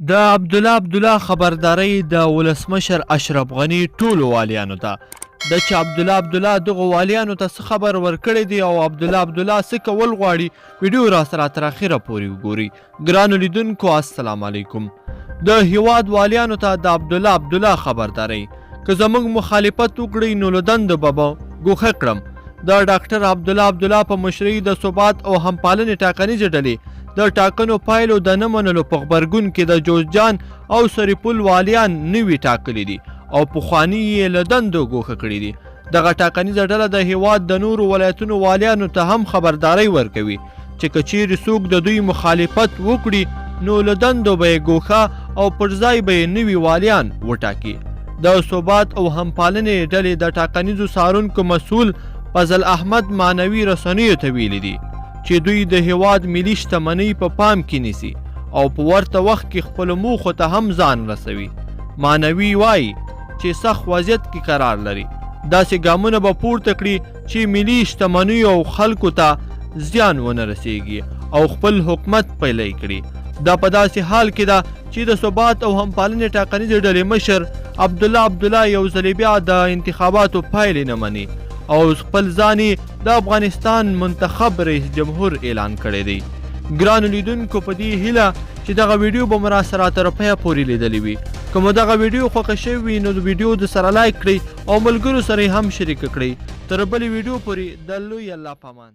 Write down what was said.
د عبدالله خبرداری د ولسمشر اشرف غني ټولو والیانو ته د چې عبدالله دغو والیانو ته څه خبر ورکړی دی او عبدالله څه کول غواړي ویډیو را سره تر اخره پورې وګورئ. ګرانو لیدونکو السلام علیکم. د هیواد والیانو ته د عبدالله خبرداری که زموږ مخالفت وکړئ نو له دندو به ګوښه کړم. د ډاکټر عبدالله په مشرۍ د ثبات او همپالنې ټاکنیزې ډلې د ټاکنو پایلو د نه منلو په غبرګون کې د جوزجان او سرپل والیان نوي ټاکلي دي او پخواني یې له دندو ګوښه کړي دي. دغه ټاکنیزه ډله د هیواد د نورو ولایتونو والیانو ته هم خبرداری ورکوي چې که چیرې څوک د دوی مخالفت وکړي نو له دندو به یې ګوښه او پر ځای به یې نوي والیان وټاکي. د ثبات او همپالنې ډلې د ټاکنیزو څارونکو مسؤل فضل احمد معنوي رسنیو ته ویلي دي چې دوی د هیواد ملي شتمنۍ په پام کې نیسي او په ورته وخت کې خپلو موخو ته هم ځان رسوي. معنوي وایي چې سخت وضعیت کې قرار لري داسې ګامونه به پورته کړي چې ملي شتمنیو او خلکو ته زیان ونه رسیږي او خپل حکومت پیلی کړي. دا په داسې حال کې ده چې د ثبات او همپالنې ټاکنیزې ډلې مشر عبدالله یو ځلې بیا د انتخاباتو پایلې نه مني او خپل ځان د افغانستان منتخب رئیس جمهور اعلان کړی دی. ګرانو لیدونکو په دې هیله چې دغه ویډیو به مو را سره تر پایه پورې لیدلی وي. که مو دغه ویډیو خوښه شوې وي نو د ویډیو د سره لایک کړئ او ملګرو سره یې هم شریکه کړئ. تر بلې ویډیو پورې د لوی الله په امان.